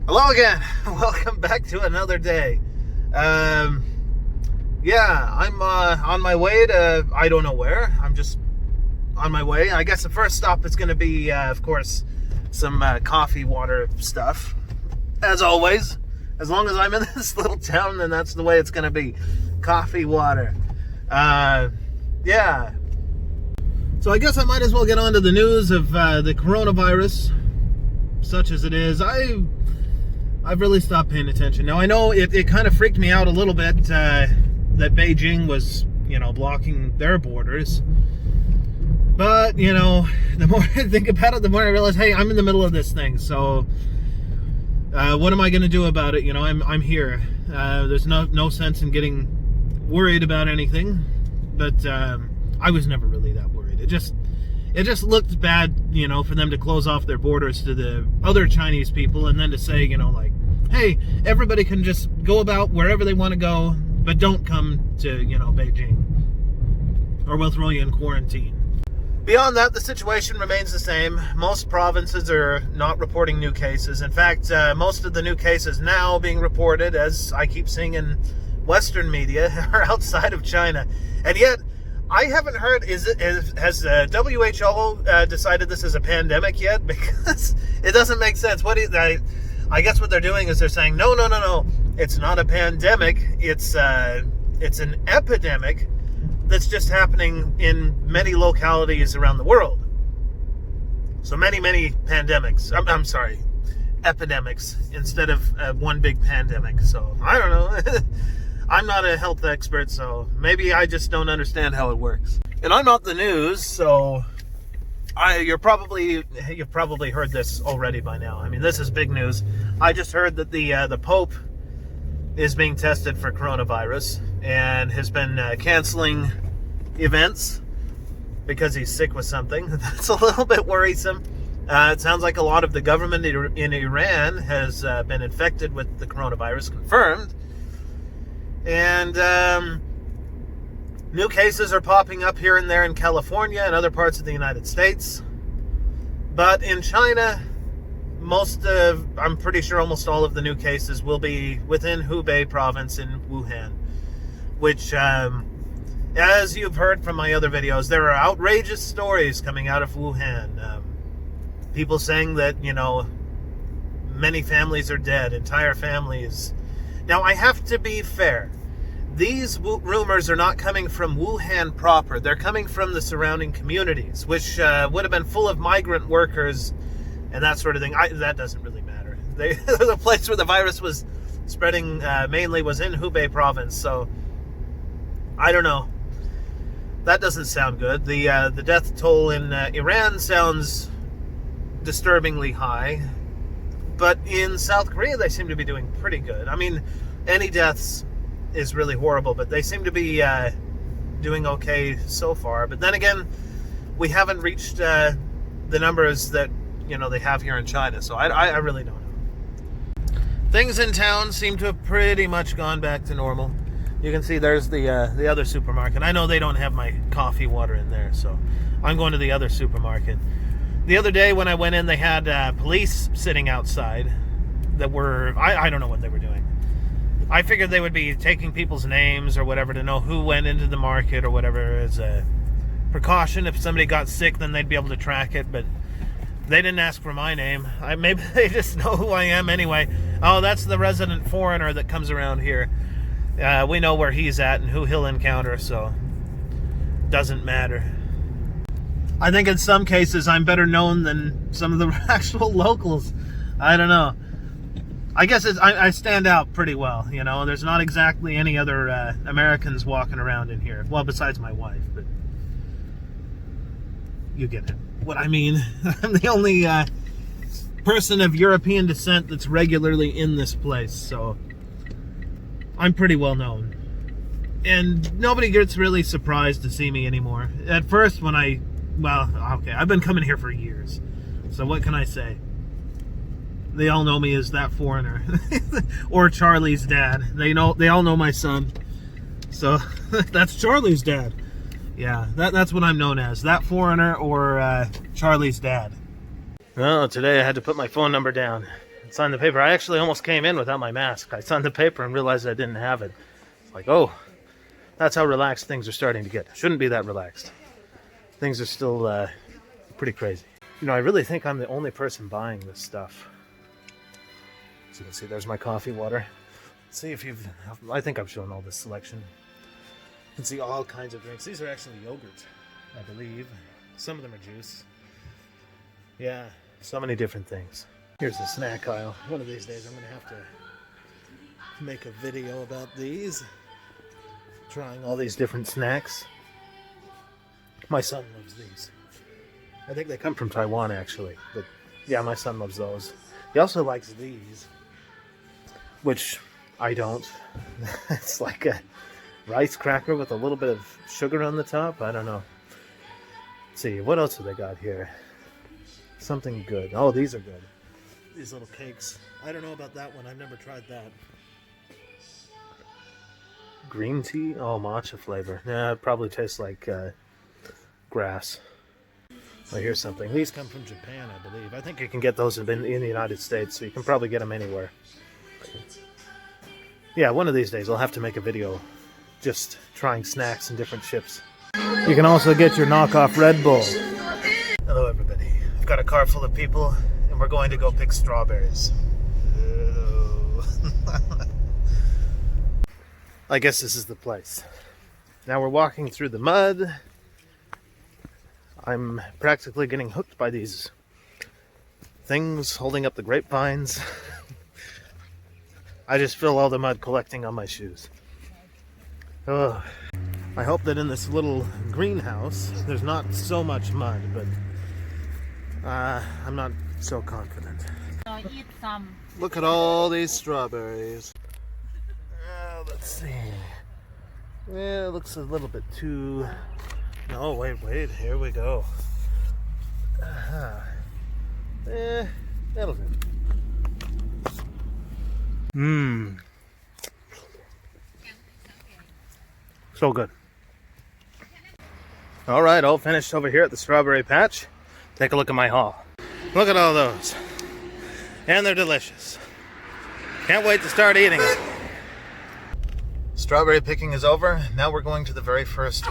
Hello again. Welcome back to another day. Yeah, I'm on my way to I don't know where. I'm just on my way. I guess the first stop is going to be, of course, some coffee, water stuff. As always, as long as I'm in this little town, then that's the way it's going to be. Coffee, water. Yeah. So I guess I might as well get on to the news of the coronavirus, such as it is. I've really stopped paying attention. Now, I know it kind of freaked me out a little bit that Beijing was, blocking their borders. But, the more I think about it, the more I realize, hey, I'm in the middle of this thing. So, what am I going to do about it? I'm here. There's no sense in getting worried about anything. But I was never really that worried. It just looked bad, for them to close off their borders to the other Chinese people and then to say, hey, everybody can just go about wherever they want to go, but don't come to, Beijing, or we'll throw you in quarantine. Beyond that, the situation remains the same. Most provinces are not reporting new cases. In fact, most of the new cases now being reported, as I keep seeing in Western media, are outside of China. And yet, I haven't heard, has WHO decided this is a pandemic yet? Because it doesn't make sense. I guess what they're doing is they're saying, no, it's not a pandemic. It's an epidemic that's just happening in many localities around the world. So many pandemics. I'm sorry, epidemics instead of one big pandemic. So I don't know. I'm not a health expert, so maybe I just don't understand how it works. And I'm not the news, so you've probably heard this already by now. I mean, this is big news. I just heard that the Pope is being tested for coronavirus and has been canceling events because he's sick with something. That's a little bit worrisome. It sounds like a lot of the government in Iran has been infected with the coronavirus, confirmed. And new cases are popping up here and there in California and other parts of the United States. But in China, I'm pretty sure almost all of the new cases will be within Hubei province in Wuhan. Which, as you've heard from my other videos, there are outrageous stories coming out of Wuhan. People saying that, many families are dead, entire families. Now, I have to be fair. These rumors are not coming from Wuhan proper. They're coming from the surrounding communities, which would have been full of migrant workers and that sort of thing. That doesn't really matter. The place where the virus was spreading mainly was in Hubei province, so I don't know. That doesn't sound good. The death toll in Iran sounds disturbingly high. But in South Korea, they seem to be doing pretty good. I mean, any deaths is really horrible, but they seem to be doing okay so far. But then again, we haven't reached the numbers that, they have here in China. So I really don't know. Things in town seem to have pretty much gone back to normal. You can see there's the other supermarket. I know they don't have my coffee water in there, so I'm going to the other supermarket. The other day when I went in, they had police sitting outside that were, I don't know what they were doing. I figured they would be taking people's names or whatever to know who went into the market or whatever as a precaution. If somebody got sick, then they'd be able to track it, but they didn't ask for my name. Maybe they just know who I am anyway. Oh, that's the resident foreigner that comes around here. We know where he's at and who he'll encounter, so doesn't matter. I think in some cases I'm better known than some of the actual locals. I don't know. I guess I stand out pretty well, There's not exactly any other Americans walking around in here. Well, besides my wife, but you get it. What I mean. I'm the only person of European descent that's regularly in this place, so I'm pretty well known. And nobody gets really surprised to see me anymore. At first, I've been coming here for years. So what can I say? They all know me as that foreigner. Or Charlie's dad. They all know my son. So that's Charlie's dad. Yeah, that's what I'm known as. That foreigner or Charlie's dad. Well, today I had to put my phone number down. Signed the paper. I actually almost came in without my mask. I signed the paper and realized I didn't have it. It's like, oh, that's how relaxed things are starting to get. Shouldn't be that relaxed. Things are still pretty crazy. You know, I really think I'm the only person buying this stuff. As you can see, there's my coffee water. Let's see if you've... I think I've shown all this selection. You can see all kinds of drinks. These are actually yogurt, I believe. Some of them are juice. Yeah, so many different things. Here's the snack aisle. One of these days I'm going to have to make a video about these. Trying all these different snacks. My son loves these. I think they come from Taiwan actually. But yeah, my son loves those. He also likes these, which I don't. It's like a rice cracker with a little bit of sugar on the top. I don't know. Let's see, what else have they got here? Something good. Oh, these are good. These little cakes. I don't know about that one. I've never tried that. Green tea? Oh, matcha flavor. Yeah, it probably tastes like grass. Oh, here's something. These come from Japan, I believe. I think you can get those in the United States, so you can probably get them anywhere. Yeah, one of these days I'll have to make a video just trying snacks and different chips. You can also get your knockoff Red Bull. Hello, everybody. I've got a car full of people, and we're going to go pick strawberries. I guess this is the place. Now we're walking through the mud. I'm practically getting hooked by these things holding up the grapevines. I just feel all the mud collecting on my shoes. Oh, I hope that in this little greenhouse there's not so much mud, but I'm not so confident. Eat some. Look at all these strawberries. Let's see. Yeah, it looks a little bit too... No, wait, here we go. That'll do. So good. Alright, all finished over here at the strawberry patch. Take a look at my haul. Look at all those. And they're delicious. Can't wait to start eating them. Strawberry picking is over. Now we're going to the very first...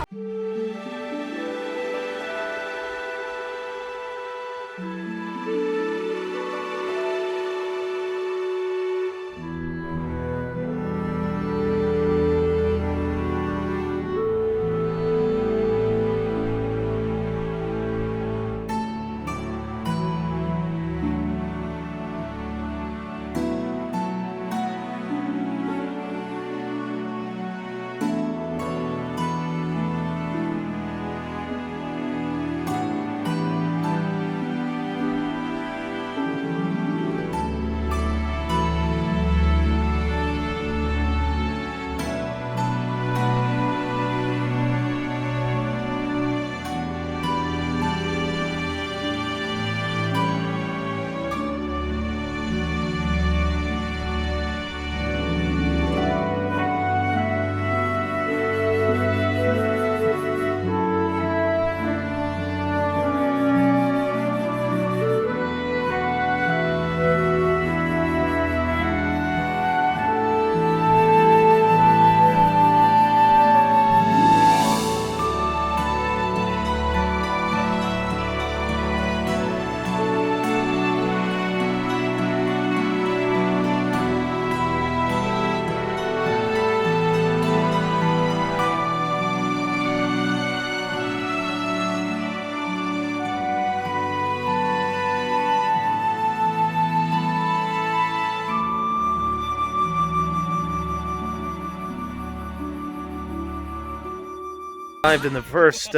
Arrived in the first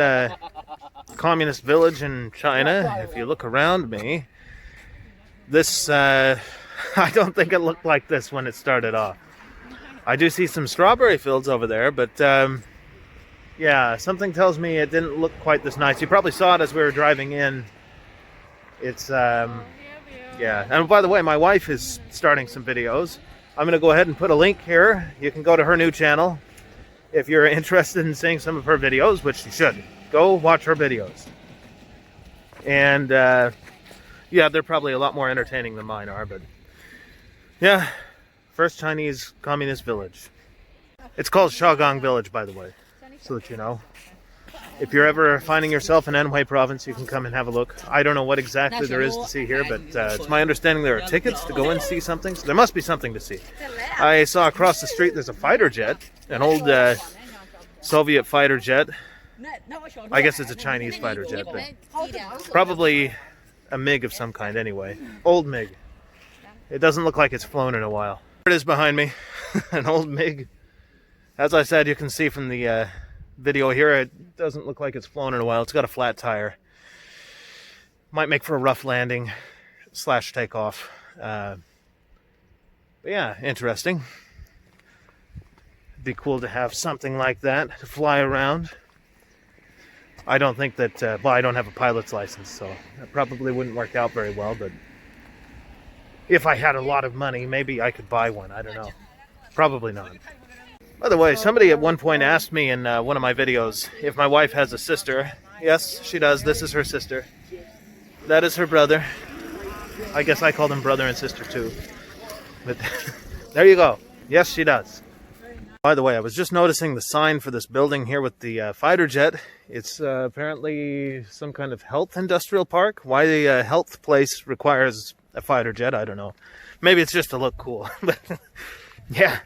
communist village in China. If you look around me, this, I don't think it looked like this when it started off. I do see some strawberry fields over there, but yeah, something tells me it didn't look quite this nice. You probably saw it as we were driving in. It's, yeah. And by the way, my wife is starting some videos. I'm going to go ahead and put a link here. You can go to her new channel. If you're interested in seeing some of her videos, which you should, go watch her videos. And yeah, they're probably a lot more entertaining than mine are, but Yeah, first Chinese communist village. It's called XiaoGang Village, by the way, so that you know. If you're ever finding yourself in Anhui province, you can come and have a look. I don't know what exactly there is to see here, but it's my understanding there are tickets to go and see something, so there must be something to see. I saw across the street there's a fighter jet, an old Soviet fighter jet. I guess it's a Chinese fighter jet, but probably a MiG of some kind anyway. Old MiG. It doesn't look like it's flown in a while. There it is behind me, an old MiG. As I said, you can see from the video here, it doesn't look like it's flown in a while. It's got a flat tire. Might make for a rough landing / takeoff. But yeah, interesting. It'd be cool to have something like that to fly around. I don't think that, well, I don't have a pilot's license, so that probably wouldn't work out very well, but if I had a lot of money, maybe I could buy one. I don't know. Probably not. By the way, somebody at one point asked me in one of my videos if my wife has a sister. Yes, she does. This is her sister. That is her brother. I guess I call them brother and sister too. But there you go. Yes, she does. By the way, I was just noticing the sign for this building here with the fighter jet. It's apparently some kind of health industrial park. Why the health place requires a fighter jet, I don't know. Maybe it's just to look cool. But yeah.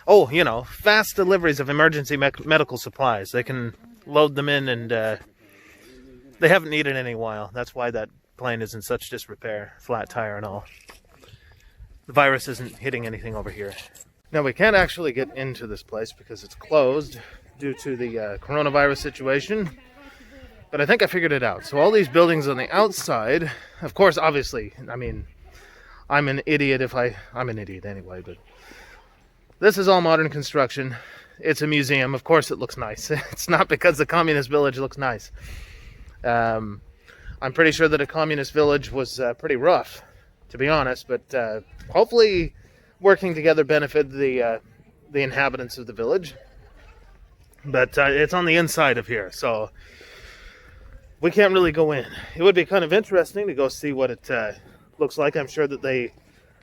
Oh, you know, fast deliveries of emergency medical supplies. They can load them in, and they haven't needed any while. That's why that plane is in such disrepair. Flat tire and all. The virus isn't hitting anything over here. Now, we can't actually get into this place because it's closed due to the coronavirus situation. But I think I figured it out. So all these buildings on the outside, of course, obviously, I mean, I'm an idiot if I'm an idiot anyway, but this is all modern construction. It's a museum. Of course it looks nice. It's not because the communist village looks nice. I'm pretty sure that a communist village was pretty rough, to be honest, but hopefully working together benefited the inhabitants of the village. But it's on the inside of here, so we can't really go in. It would be kind of interesting to go see what it looks like. I'm sure that they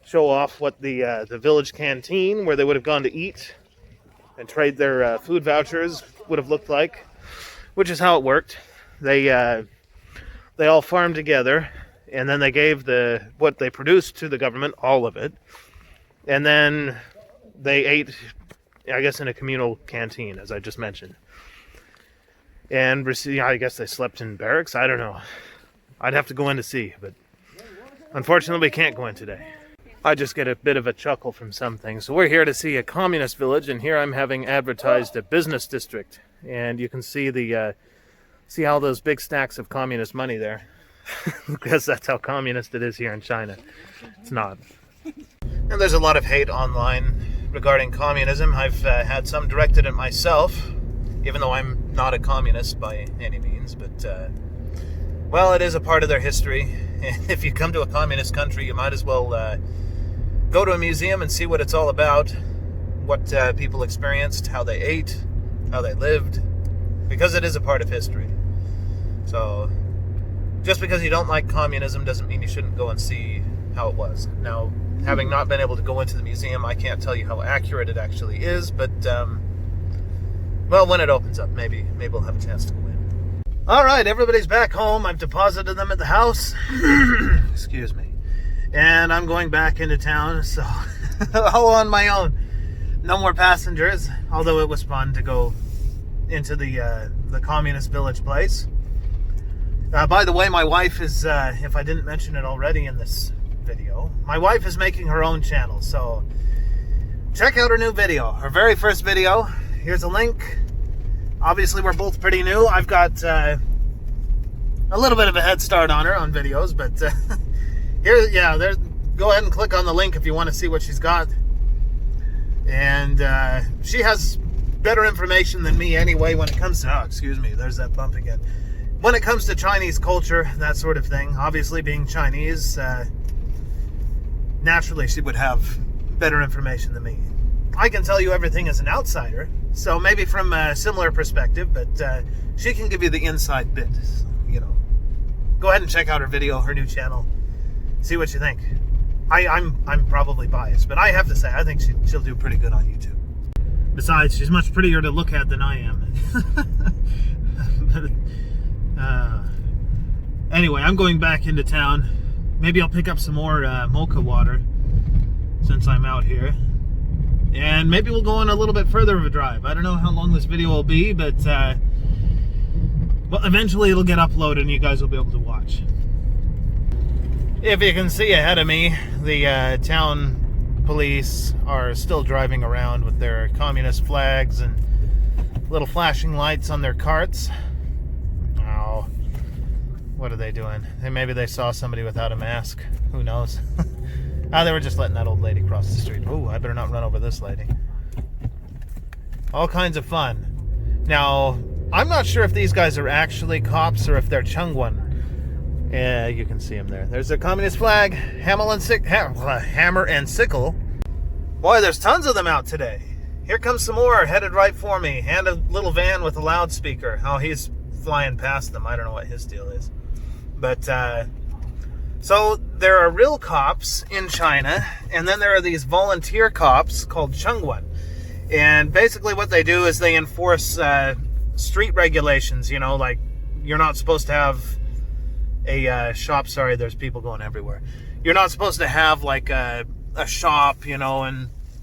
show off what the village canteen, where they would have gone to eat and trade their food vouchers, would have looked like, which is how it worked. They all farmed together, and then they gave what they produced to the government, all of it, and then they ate, I guess, in a communal canteen, as I just mentioned. And I guess they slept in barracks. I don't know. I'd have to go in to see, but unfortunately we can't go in today. I just get a bit of a chuckle from some things. So we're here to see a communist village, and here I'm having advertised a business district. And you can see see all those big stacks of communist money there. Because that's how communist it is here in China. It's not. And there's a lot of hate online regarding communism. I've had some directed at myself, even though I'm not a communist by any means. But, well, it is a part of their history. And if you come to a communist country, you might as well go to a museum and see what it's all about, what people experienced, how they ate, how they lived, because it is a part of history. So just because you don't like communism doesn't mean you shouldn't go and see how it was. Now, having not been able to go into the museum, I can't tell you how accurate it actually is, but well, when it opens up, maybe we'll have a chance to go in. All right, everybody's back home. I've deposited them at the house. Excuse me. And I'm going back into town, so all on my own. No more passengers, although it was fun to go into the communist village place. By the way, my wife is, if I didn't mention it already in this video, my wife is making her own channel, so check out her new video, her very first video. Here's a link. Obviously, we're both pretty new. I've got a little bit of a head start on her on videos, but go ahead and click on the link if you want to see what she's got. And she has better information than me anyway when it comes to, oh, excuse me, there's that bump again. When it comes to Chinese culture, that sort of thing, obviously being Chinese, naturally she would have better information than me. I can tell you everything as an outsider, so maybe from a similar perspective, but she can give you the inside bit, you know. Go ahead and check out her video, her new channel. See what you think. I'm probably biased, but I have to say, I think she'll do pretty good on YouTube. Besides, she's much prettier to look at than I am. Anyway, I'm going back into town. Maybe I'll pick up some more mocha water since I'm out here. And maybe we'll go on a little bit further of a drive. I don't know how long this video will be, but well, eventually it'll get uploaded and you guys will be able to watch. If you can see ahead of me, the town police are still driving around with their communist flags and little flashing lights on their carts. Oh, what are they doing? Maybe they saw somebody without a mask. Who knows? They were just letting that old lady cross the street. Oh, I better not run over this lady. All kinds of fun. Now, I'm not sure if these guys are actually cops or if they're Chungwan. Yeah, you can see them there. There's a communist flag, hammer and sickle. Boy, there's tons of them out today. Here comes some more, headed right for me. And a little van with a loudspeaker. Oh, he's flying past them. I don't know what his deal is. But, so there are real cops in China, and then there are these volunteer cops called Chungwan. And basically what they do is they enforce street regulations, you know, like you're not supposed to have a shop. Sorry, there's people going everywhere. You're not supposed to have like a shop, you know,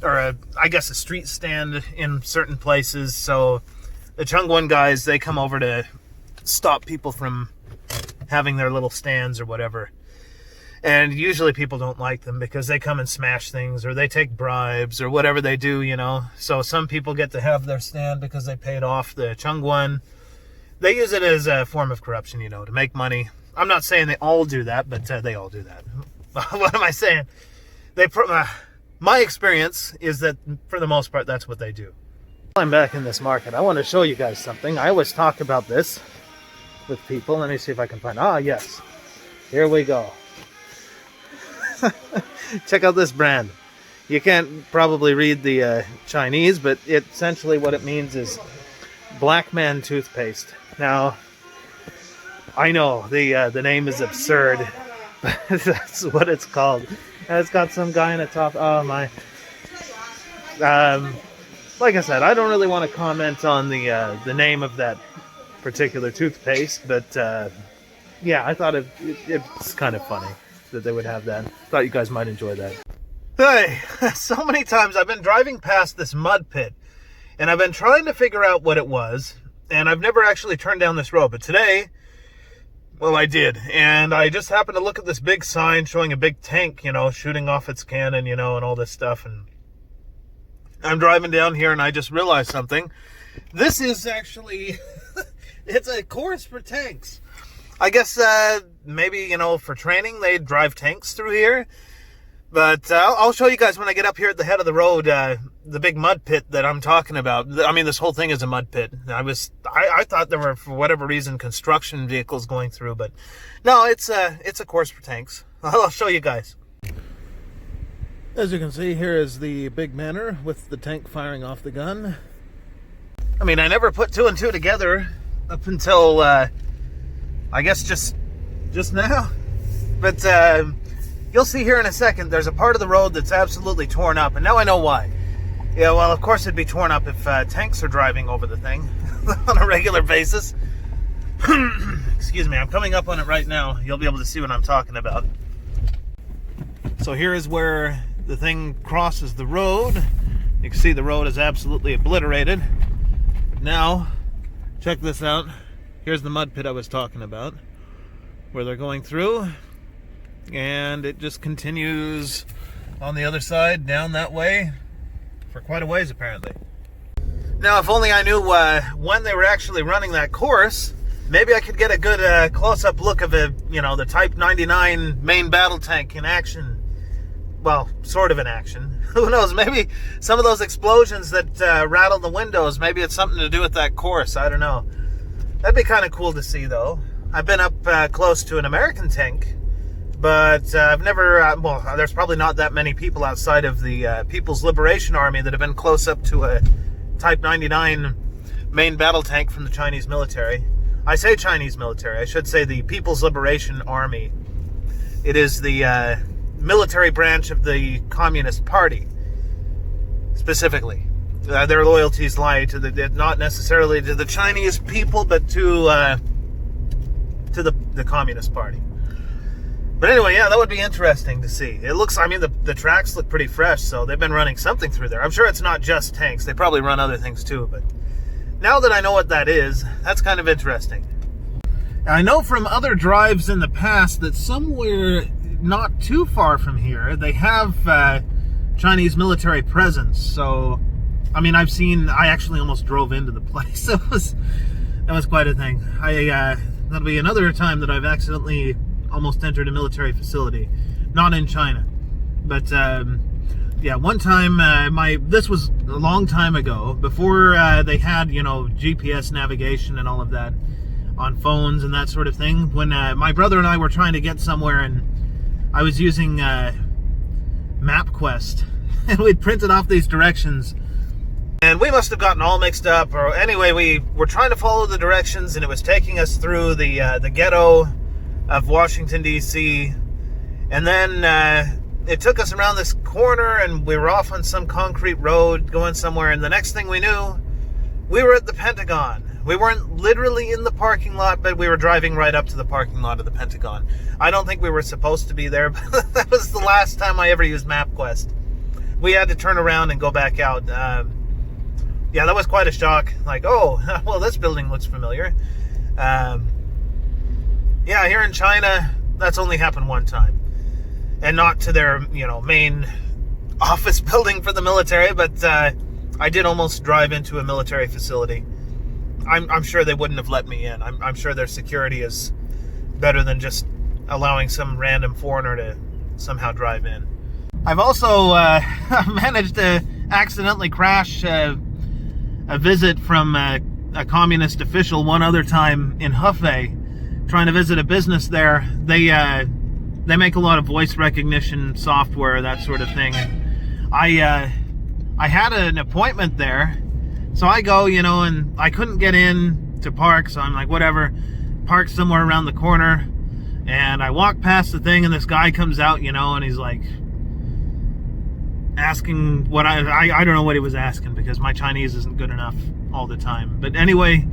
or I guess a street stand in certain places. So the Chungwan guys, they come over to stop people from having their little stands or whatever. And usually people don't like them because they come and smash things or they take bribes or whatever they do, you know. So some people get to have their stand because they paid off the Chungwan. They use it as a form of corruption, you know, to make money. I'm not saying they all do that, but they all do that. What am I saying? My experience is that for the most part, that's what they do. While I'm back in this market, I want to show you guys something. I always talk about this with people. Let me see if I can find... Ah, yes. Here we go. Check out this brand. You can't probably read the Chinese, but essentially what it means is Black Man toothpaste. Now, I know the name is absurd, but that's what it's called. And it's got some guy in the top. Oh my! Like I said, I don't really want to comment on the name of that particular toothpaste, but yeah, I thought it's kind of funny that they would have that. Thought you guys might enjoy that. Hey, so many times I've been driving past this mud pit, and I've been trying to figure out what it was, and I've never actually turned down this road, but today, well, I did, and I just happened to look at this big sign showing a big tank, you know, shooting off its cannon, you know, and all this stuff, and I'm driving down here, and I just realized something. This is actually, it's a course for tanks. I guess maybe, you know, for training, they drive tanks through here. But I'll show you guys when I get up here at the head of the road, the big mud pit that I'm talking about. I mean, this whole thing is a mud pit. I thought there were, for whatever reason, construction vehicles going through, but no, it's a course for tanks. I'll show you guys. As you can see, here is the big manor with the tank firing off the gun. I mean, I never put two and two together up until, I guess just now. But you'll see here in a second, there's a part of the road that's absolutely torn up, and now I know why. Yeah, well, of course it'd be torn up if tanks are driving over the thing on a regular basis. Excuse me, I'm coming up on it right now. You'll be able to see what I'm talking about. So here is where the thing crosses the road. You can see the road is absolutely obliterated. Now, check this out. Here's the mud pit I was talking about, where they're going through. And it just continues on the other side, down that way, for quite a ways apparently. Now, if only I knew when they were actually running that course, maybe I could get a good close-up look of the Type 99 main battle tank in action. Well, sort of in action. Who knows, maybe some of those explosions that rattle the windows, maybe it's something to do with that course, I don't know. That'd be kind of cool to see, though. I've been up close to an American tank, but I've never, well, there's probably not that many people outside of the People's Liberation Army that have been close up to a Type 99 main battle tank from the Chinese military. I say Chinese military, I should say the People's Liberation Army. It is the military branch of the Communist Party, specifically. Their loyalties lie to not necessarily to the Chinese people, but to the Communist Party. But anyway, yeah, that would be interesting to see. It looks, I mean, the tracks look pretty fresh, so they've been running something through there. I'm sure it's not just tanks. They probably run other things too, but now that I know what that is, that's kind of interesting. I know from other drives in the past that somewhere not too far from here, they have Chinese military presence. So, I mean, I actually almost drove into the place. That was quite a thing. That'll be another time that I've accidentally almost entered a military facility. Not in China. But, yeah, one time, this was a long time ago, before they had, GPS navigation and all of that on phones and that sort of thing. When my brother and I were trying to get somewhere, and I was using MapQuest, and we'd printed off these directions. And we must have gotten all mixed up, or anyway, we were trying to follow the directions, and it was taking us through the ghetto of Washington, D.C., and then it took us around this corner, and we were off on some concrete road going somewhere, and the next thing we knew, we were at the Pentagon. We weren't literally in the parking lot, but we were driving right up to the parking lot of the Pentagon. I don't think we were supposed to be there, but that was the last time I ever used MapQuest. We had to turn around and go back out. Yeah, that was quite a shock. Like, oh, well, this building looks familiar. Yeah, here in China, that's only happened one time. And not to their, main office building for the military, but I did almost drive into a military facility. I'm sure they wouldn't have let me in. I'm sure their security is better than just allowing some random foreigner to somehow drive in. I've also managed to accidentally crash a visit from a communist official one other time in Hefei, trying to visit a business there. They make a lot of voice recognition software, that sort of thing. I had an appointment there, so I go, and I couldn't get in to park, so I'm like, whatever, park somewhere around the corner, and I walk past the thing, and this guy comes out, and he's like asking what I don't know what he was asking, because my Chinese isn't good enough all the time. But anyway,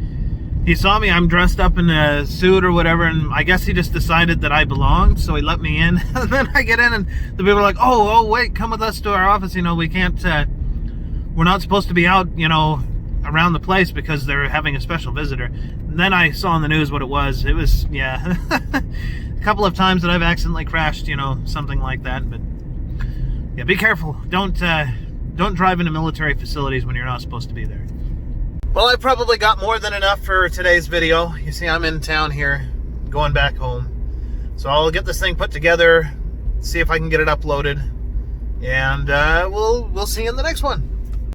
he saw me, I'm dressed up in a suit or whatever, and I guess he just decided that I belonged, so he let me in. And then I get in, and the people are like, oh, wait, come with us to our office, we can't, we're not supposed to be out, around the place because they're having a special visitor. And then I saw on the news what it was. It was, yeah, a couple of times that I've accidentally crashed, something like that. But yeah, be careful. Don't drive into military facilities when you're not supposed to be there. Well, I probably got more than enough for today's video. You see, I'm in town here, going back home. So I'll get this thing put together, see if I can get it uploaded, and we'll see you in the next one.